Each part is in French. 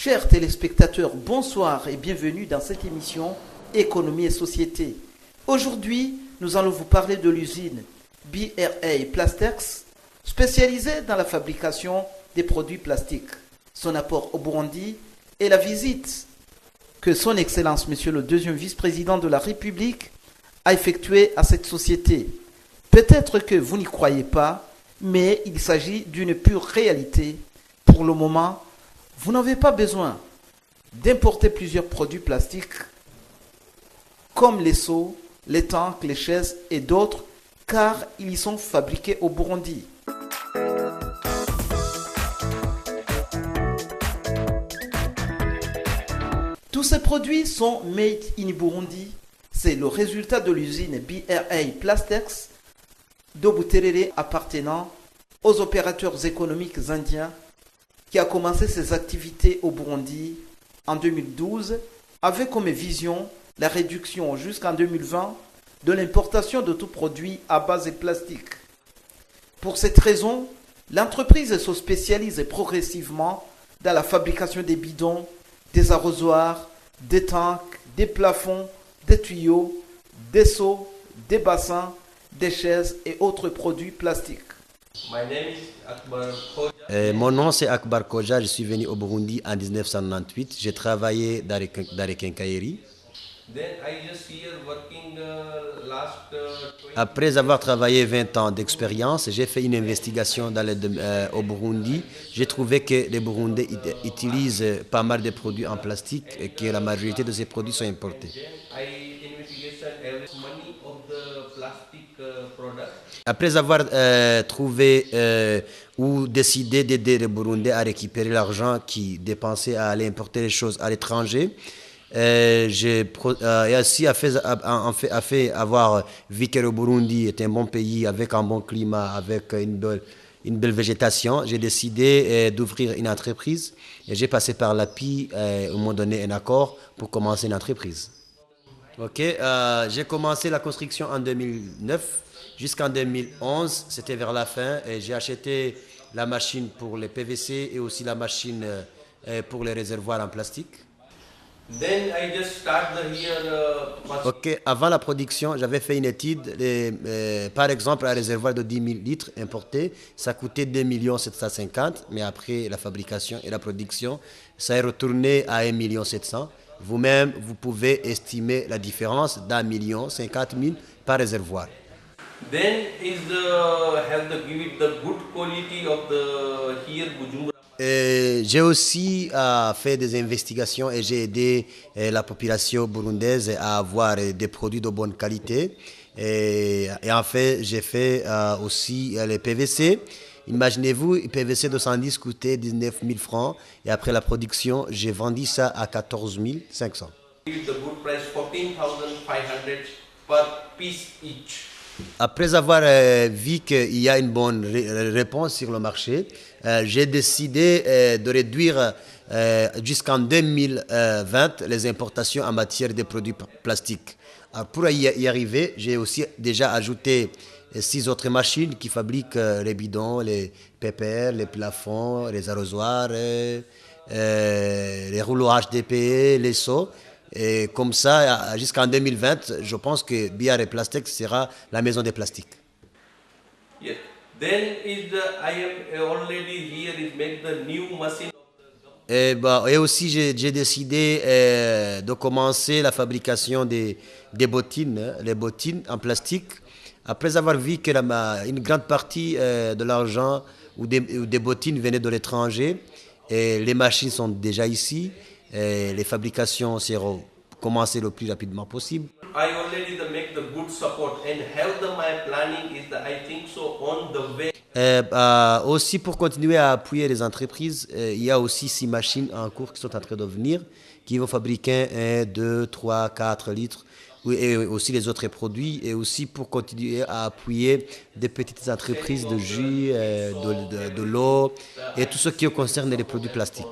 Chers téléspectateurs, bonsoir et bienvenue dans cette émission Économie et Société. Aujourd'hui, nous allons vous parler de l'usine BRA Plastex, spécialisée dans la fabrication des produits plastiques, son apport au Burundi et la visite que son Excellence, Monsieur le deuxième vice-président de la République, a effectuée à cette société. Peut-être que vous n'y croyez pas, mais il s'agit d'une pure réalité. Pour le moment, vous n'avez pas besoin d'importer plusieurs produits plastiques comme les seaux, les tanks, les chaises et d'autres, car ils y sont fabriqués au Burundi. Tous ces produits sont made in Burundi. C'est le résultat de l'usine BRA Plastex de Buterere appartenant aux opérateurs économiques indiens qui a commencé ses activités au Burundi en 2012 avec comme vision la réduction jusqu'en 2020 de l'importation de tout produit à base de plastique. Pour cette raison, l'entreprise se spécialise progressivement dans la fabrication des bidons, des arrosoirs, des tanks, des plafonds, des tuyaux, des seaux, des bassins, des chaises et autres produits plastiques. Mon nom c'est Akbar Koja, je suis venu au Burundi en 1998. J'ai travaillé dans les quincailleries. Après avoir travaillé 20 ans d'expérience, j'ai fait une investigation au Burundi. J'ai trouvé que les Burundais utilisent pas mal de produits en plastique et que la majorité de ces produits sont importés. Après avoir trouvé ou décidé d'aider les Burundais à récupérer l'argent qu'ils dépensaient à aller importer les choses à l'étranger, j'ai aussi fait avoir vu que le Burundi est un bon pays avec un bon climat, avec une belle végétation. J'ai décidé d'ouvrir une entreprise et j'ai passé par l'API. Ils m'ont donné un accord pour commencer une entreprise. J'ai commencé la construction en 2009 jusqu'en 2011, c'était vers la fin, et j'ai acheté la machine pour les PVC et aussi la machine pour les réservoirs en plastique. Avant la production, j'avais fait une étude. Par exemple, un réservoir de 10 000 litres importé, ça coûtait 2 750 000, mais après la fabrication et la production, ça est retourné à 1 700 000. Vous-même, vous pouvez estimer la différence d'1 50 000 par réservoir. J'ai aussi fait des investigations et j'ai aidé la population burundaise à avoir des produits de bonne qualité. Et en fait, j'ai fait aussi les PVC. Imaginez-vous, le PVC 210 coûtait 19 000 francs et après la production, j'ai vendu ça à 14 500. Après avoir vu qu'il y a une bonne réponse sur le marché, j'ai décidé de réduire jusqu'en 2020 les importations en matière de produits plastiques. Alors pour y arriver, j'ai aussi déjà ajouté 6 autres machines qui fabriquent les bidons, les pépères, les plafonds, les arrosoirs, les rouleaux HDPE, les seaux. Et comme ça, jusqu'en 2020, je pense que BRA Plastex sera la maison des plastiques. Et aussi, j'ai décidé de commencer la fabrication des bottines, les bottines en plastique. Après avoir vu que une grande partie de l'argent ou des bottines venait de l'étranger, et les machines sont déjà ici, et les fabrications seront commencées le plus rapidement possible. Aussi, pour continuer à appuyer les entreprises, il y a aussi 6 machines en cours qui sont en train de venir, qui vont fabriquer 1, 2, 3, 4 litres, et aussi les autres produits, et aussi pour continuer à appuyer des petites entreprises de jus, de l'eau, et tout ce qui concerne les produits plastiques.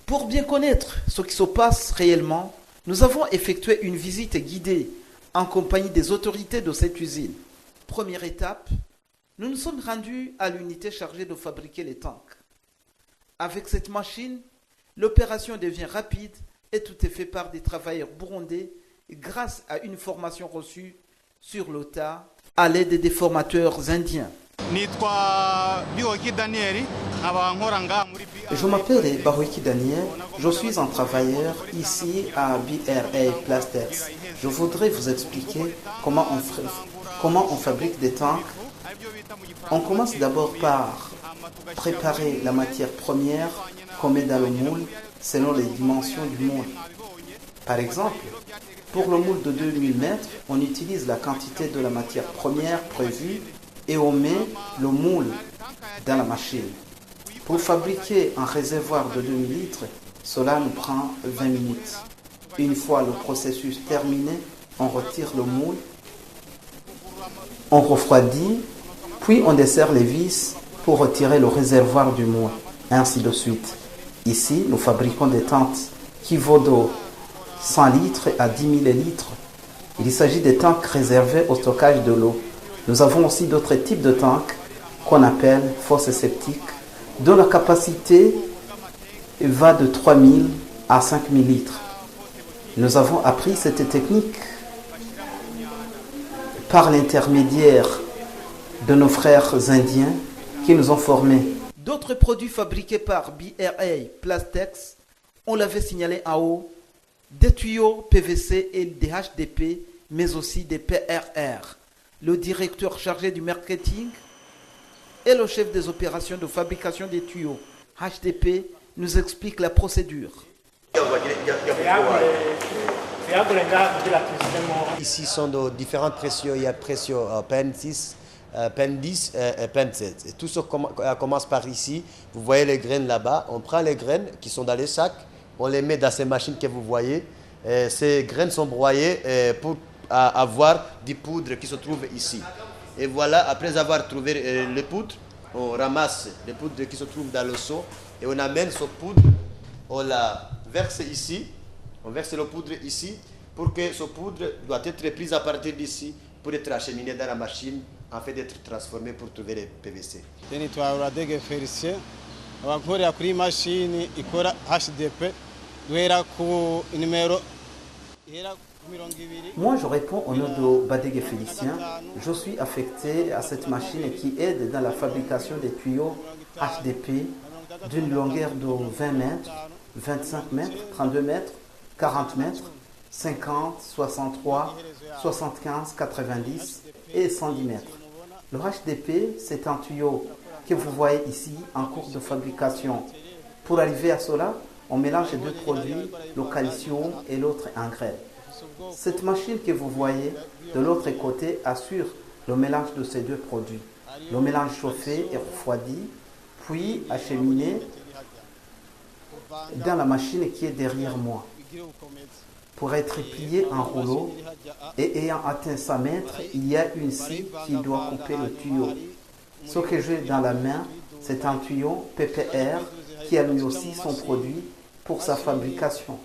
Pour bien connaître ce qui se passe réellement, nous avons effectué une visite guidée en compagnie des autorités de cette usine. Première étape, nous nous sommes rendus à l'unité chargée de fabriquer les tanks. Avec cette machine, L'opération devient rapide et tout est fait par des travailleurs burundais grâce à une formation reçue sur le tas à l'aide des formateurs indiens. Je m'appelle Bahoiki Daniel, je suis un travailleur ici à BRA Plastex. Je voudrais vous expliquer comment on fabrique des tanks. On commence d'abord par préparer la matière première qu'on met dans le moule selon les dimensions du moule. Par exemple, pour le moule de 2000 mètres, on utilise la quantité de la matière première prévue et on met le moule dans la machine. Pour fabriquer un réservoir de 2000 litres, cela nous prend 20 minutes. Une fois le processus terminé, on retire le moule, on refroidit, puis on desserre les vis pour retirer le réservoir du moule, ainsi de suite. Ici, nous fabriquons des tanks qui vaut de 100 litres à 10 000 litres. Il s'agit des tanks réservés au stockage de l'eau. Nous avons aussi d'autres types de tanks qu'on appelle fosses septiques, dont la capacité va de 3 000 à 5 000 litres. Nous avons appris cette technique par l'intermédiaire de nos frères indiens qui nous ont formés. D'autres produits fabriqués par BRA Plastex, on l'avait signalé en haut, des tuyaux PVC et des HDP, mais aussi des PRR. Le directeur chargé du marketing et le chef des opérations de fabrication des tuyaux HDP nous explique la procédure. Ici sont de différentes pressions. Il y a pression PEN 6, PEN 10 et PEN 7. Et tout ça commence par ici. Vous voyez les graines là-bas. On prend les graines qui sont dans les sacs. On les met dans ces machines que vous voyez. Et ces graines sont broyées pour avoir des poudres qui se trouvent ici. Et voilà, après avoir trouvé les poudres, on ramasse les poudres qui se trouvent dans le seau et on amène cette poudre, on la verse ici, on verse la poudre ici pour que cette poudre doit être prise à partir d'ici pour être acheminée dans la machine afin d'être transformée pour trouver les PVC. Moi, je réponds au nom de Badege Félicien. Je suis affecté à cette machine qui aide dans la fabrication des tuyaux HDP d'une longueur de 20 mètres, 25 mètres, 32 mètres, 40 mètres, 50, 63, 75, 90 et 110 mètres. Le HDP, c'est un tuyau que vous voyez ici en cours de fabrication. Pour arriver à cela, on mélange deux produits, le calcium et l'autre engrais. Cette machine que vous voyez de l'autre côté assure le mélange de ces deux produits. Le mélange chauffé et refroidi, puis acheminé dans la machine qui est derrière moi. Pour être plié en rouleau et ayant atteint 100 mètres, il y a une scie qui doit couper le tuyau. Ce que j'ai dans la main, c'est un tuyau PPR qui a lui aussi son produit pour sa fabrication.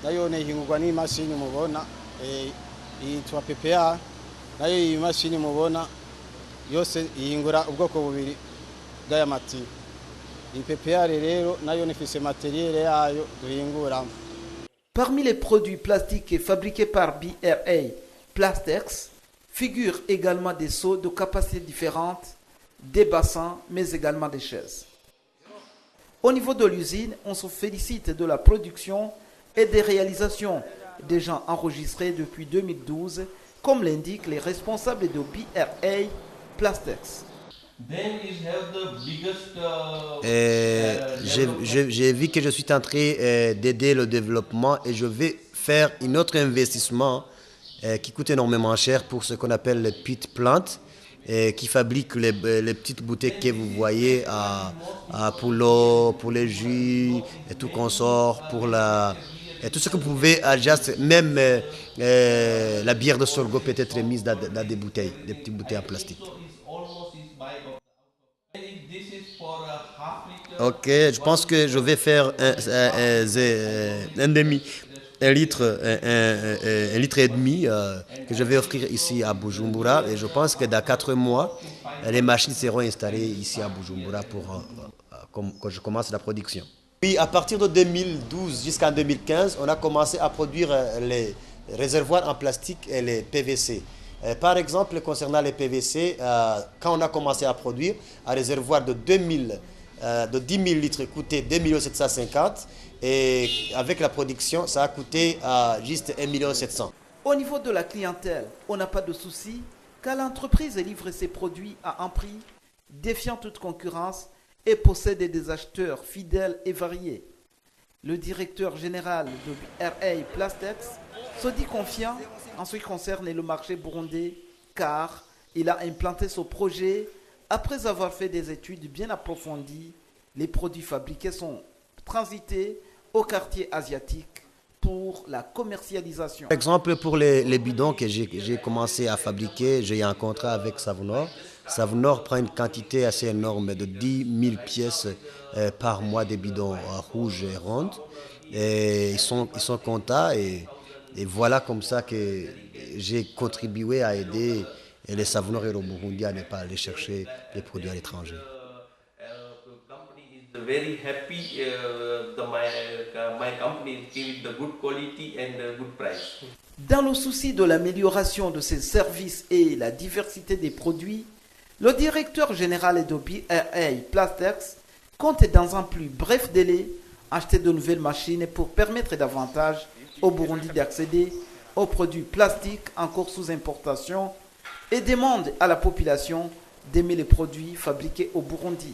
nayo nehingurwa n'imashini mubona yitwa PPA nayo iyi mashini mubona yose ihingura ubwoko bubiri bw'aya matiyo. Iyi PPA rero nayo nifise materiel yayo duhinguramo. Parmi les produits plastiques fabriqués par BRA Plastex figurent également des seaux de capacités différentes, des bassins, mais également des chaises. Au niveau de l'usine, on se félicite de la production et des réalisations déjà enregistrées depuis 2012, comme l'indiquent les responsables de BRA Plastex. J'ai vu que je suis en train d'aider le développement et je vais faire un autre investissement qui coûte énormément cher pour ce qu'on appelle le pit plant, qui fabrique les petites bouteilles que vous voyez pour l'eau, pour les jus et tout consort, et tout ce que vous pouvez adjuster, même la bière de sorgho peut être mise dans des bouteilles, des petites bouteilles en plastique. Ok, je pense que je vais faire un litre et demi que je vais offrir ici à Bujumbura. Et je pense que dans 4 mois, les machines seront installées ici à Bujumbura pour que je commence la production. Oui, à partir de 2012 jusqu'en 2015, on a commencé à produire les réservoirs en plastique et les PVC. Par exemple, concernant les PVC, quand on a commencé à produire, un réservoir de 10 000 litres coûtait 2 750 000 et avec la production, ça a coûté juste 1 700 000. Au niveau de la clientèle, on n'a pas de souci car l'entreprise livre ses produits à un prix défiant toute concurrence et possède des acheteurs fidèles et variés. Le directeur général de BRA Plastex se dit confiant en ce qui concerne le marché burundais car il a implanté son projet après avoir fait des études bien approfondies. Les produits fabriqués sont transités au quartier asiatique pour la commercialisation. Par exemple, pour les bidons que j'ai commencé à fabriquer, j'ai un contrat avec Savonor. Savonor prend une quantité assez énorme de 10 000 pièces par mois de bidons rouges et rondes. Et ils sont contents et voilà comme ça que j'ai contribué à aider les Savonor et le Burundi à ne pas aller chercher les produits à l'étranger. Very happy my company give the good quality and the good price. Dans le souci de l'amélioration de ses services et la diversité des produits, le directeur général de BRA Plastex compte dans un plus bref délai acheter de nouvelles machines pour permettre davantage au Burundi d'accéder aux produits plastiques encore sous importation et demande à la population d'aimer les produits fabriqués au Burundi.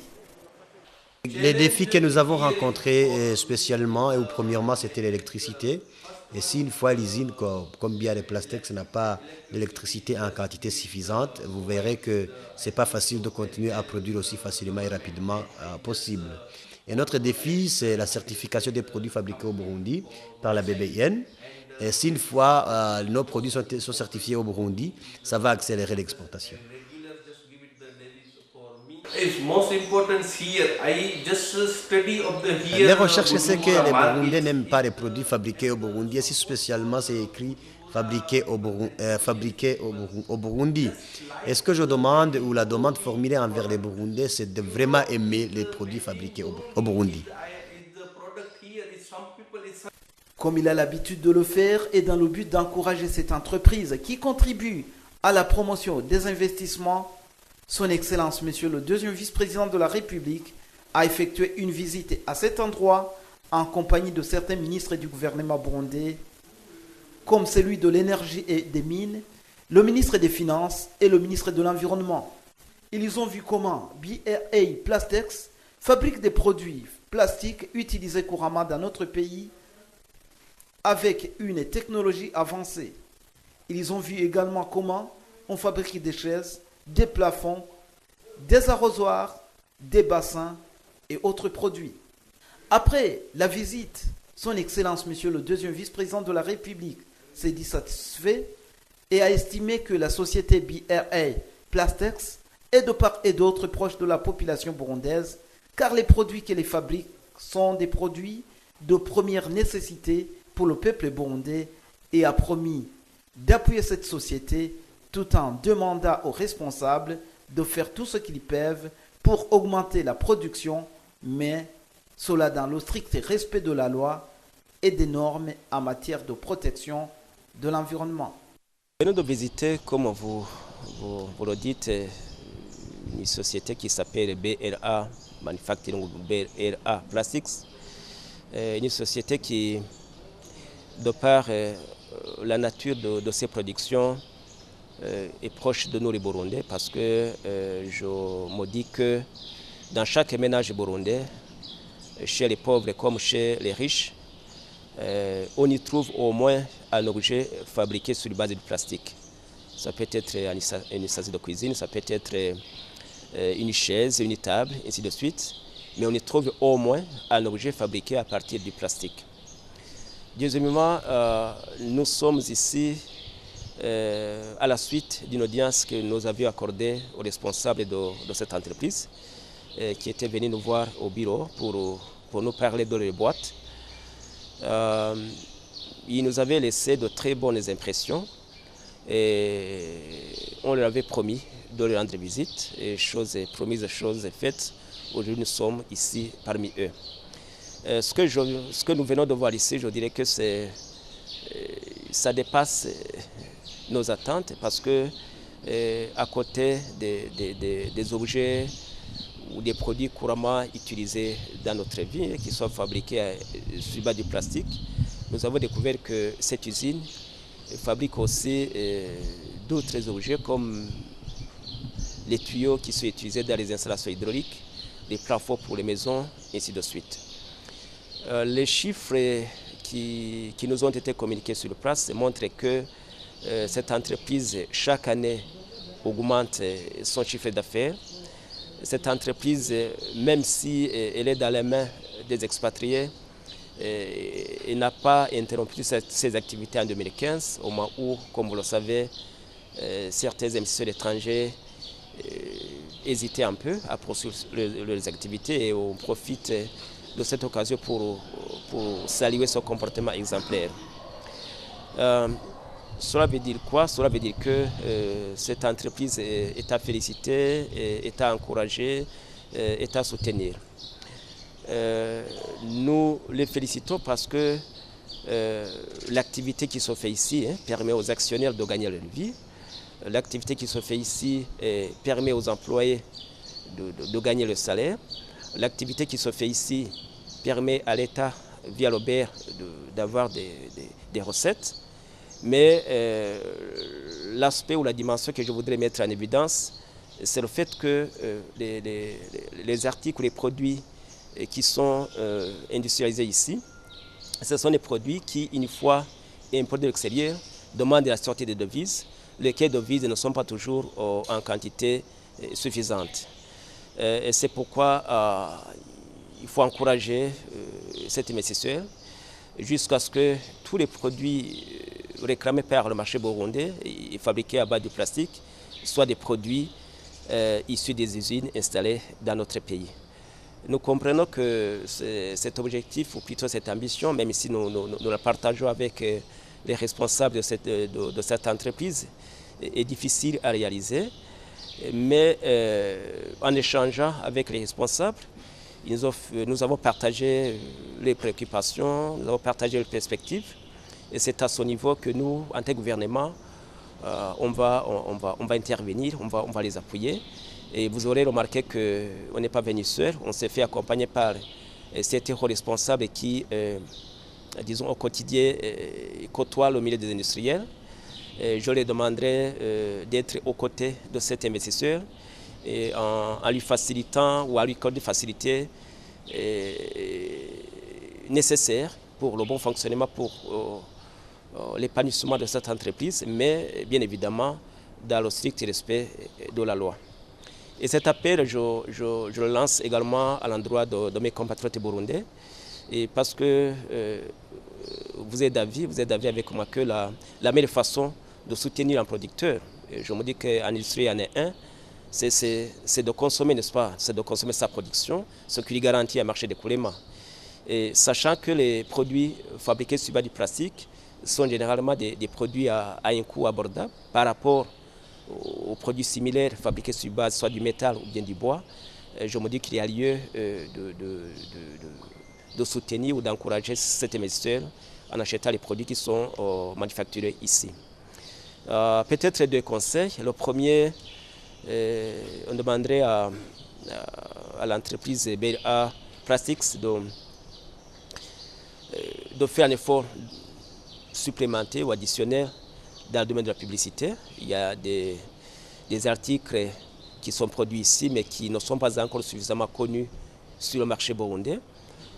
Les défis que nous avons rencontrés spécialement et premièrement, c'était l'électricité. Et si une fois l'usine, comme BRA Plastex, n'a pas d'électricité en quantité suffisante, vous verrez que ce n'est pas facile de continuer à produire aussi facilement et rapidement possible. Et notre défi, c'est la certification des produits fabriqués au Burundi par la BBN. Et si une fois nos produits sont certifiés au Burundi, ça va accélérer l'exportation. Les recherches, c'est que les Burundais n'aiment pas les produits fabriqués au Burundi. Et si spécialement c'est écrit fabriqué au Burundi. Et ce que je demande, ou la demande formulée envers les Burundais, c'est de vraiment aimer les produits fabriqués au Burundi. Comme il a l'habitude de le faire et dans le but d'encourager cette entreprise qui contribue à la promotion des investissements, Son Excellence, Monsieur le deuxième vice-président de la République, a effectué une visite à cet endroit en compagnie de certains ministres du gouvernement burundais, comme celui de l'énergie et des mines, le ministre des Finances et le ministre de l'Environnement. Ils ont vu comment BRA Plastex fabrique des produits plastiques utilisés couramment dans notre pays avec une technologie avancée. Ils ont vu également comment on fabrique des chaises, des plafonds, des arrosoirs, des bassins et autres produits. Après la visite, Son Excellence, Monsieur le deuxième vice-président de la République, s'est dit satisfait et a estimé que la société BRA Plastex est de part et d'autre proche de la population burundaise, car les produits qu'elle fabrique sont des produits de première nécessité pour le peuple burundais et a promis d'appuyer cette société tout en demandant aux responsables de faire tout ce qu'ils peuvent pour augmenter la production, mais cela dans le strict respect de la loi et des normes en matière de protection de l'environnement. Nous venons de visiter, comme vous le dites, une société qui s'appelle BRA Manufacturing, BRA Plastics, une société qui, de par la nature de ses productions, est proche de nous les Burundais, parce que je me dis que dans chaque ménage burundais, chez les pauvres comme chez les riches, on y trouve au moins un objet fabriqué sur base de plastique. Ça peut être une assise de cuisine, ça peut être une chaise, une table, ainsi de suite. Mais on y trouve au moins un objet fabriqué à partir du plastique. Deuxièmement, nous sommes ici à la suite d'une audience que nous avions accordée aux responsables de cette entreprise, qui était venu nous voir au bureau pour nous parler de leur boîte. Ils nous avaient laissé de très bonnes impressions et on leur avait promis de leur rendre visite, et chose promise, chose faite. Aujourd'hui nous sommes ici parmi eux. Ce que nous venons de voir ici, je dirais que ça dépasse nos attentes parce que à côté des objets ou des produits couramment utilisés dans notre vie, qui sont fabriqués sur base du plastique, nous avons découvert que cette usine fabrique aussi d'autres objets comme les tuyaux qui sont utilisés dans les installations hydrauliques, les plafonds pour les maisons, et ainsi de suite. Les chiffres qui nous ont été communiqués sur place montrent que cette entreprise, chaque année, augmente son chiffre d'affaires. Cette entreprise, même si elle est dans les mains des expatriés, elle n'a pas interrompu ses activités en 2015, au moment où, comme vous le savez, certains investisseurs étrangers hésitaient un peu à poursuivre leurs activités et on profite de cette occasion pour saluer son comportement exemplaire. Cela veut dire quoi? Cela veut dire que cette entreprise est à féliciter, est à encourager, est à soutenir. Nous les félicitons parce que l'activité qui se fait ici permet aux actionnaires de gagner leur vie. L'activité qui se fait ici permet aux employés de gagner le salaire. L'activité qui se fait ici permet à l'État, via l'OBER, d'avoir des recettes. Mais l'aspect ou la dimension que je voudrais mettre en évidence, c'est le fait que les articles ou les produits qui sont industrialisés ici, ce sont des produits qui, une fois importés de l'extérieur, demandent la sortie des devises, lesquelles devises ne sont pas toujours en quantité suffisante. Et c'est pourquoi il faut encourager cet investisseur jusqu'à ce que tous les produits réclamés par le marché burundais et fabriqués à base de plastique soient des produits issus des usines installées dans notre pays. Nous comprenons que cet objectif, ou plutôt cette ambition, même si nous la partageons avec les responsables de cette entreprise, est difficile à réaliser. Mais en échangeant avec les responsables, nous avons partagé les préoccupations, nous avons partagé les perspectives. Et c'est à ce niveau que nous, en tant que gouvernement, on va intervenir, on va les appuyer. Et vous aurez remarqué qu'on n'est pas venu seul, on s'est fait accompagner par certains responsables qui, disons, au quotidien, côtoient le milieu des industriels. Et je leur demanderai d'être aux côtés de cet investisseur et en lui facilitant ou à lui accorder des facilités nécessaires pour le bon fonctionnement, pour l'épanouissement de cette entreprise, mais bien évidemment dans le strict respect de la loi. Et cet appel, je le lance également à l'endroit de mes compatriotes burundais, et parce que vous êtes d'avis avec moi que la meilleure façon de soutenir un producteur, et je me dis qu'en industrie en est un, c'est de consommer, n'est-ce pas? C'est de consommer sa production, ce qui lui garantit un marché d'écoulement. Et sachant que les produits fabriqués sur base du plastique sont généralement des produits à un coût abordable par rapport aux produits similaires fabriqués sur base soit du métal ou bien du bois, je me dis qu'il y a lieu de soutenir ou d'encourager cet investisseur en achetant les produits qui sont manufacturés ici. Peut-être deux conseils. Le premier, on demanderait à l'entreprise BRA Plastics de faire un effort supplémentaire ou additionnel dans le domaine de la publicité. Il y a des articles qui sont produits ici mais qui ne sont pas encore suffisamment connus sur le marché burundais.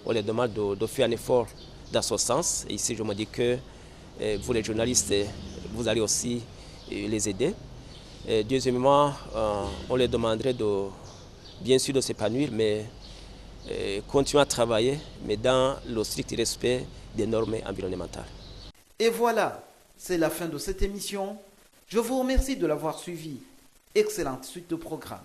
On les demande de faire un effort dans ce sens. Et ici, je me dis que vous, les journalistes, vous allez aussi les aider. Et deuxièmement, on les demanderait bien sûr de s'épanouir, mais continuer à travailler, mais dans le strict respect des normes environnementales. Et voilà, c'est la fin de cette émission. Je vous remercie de l'avoir suivi. Excellente suite de programme.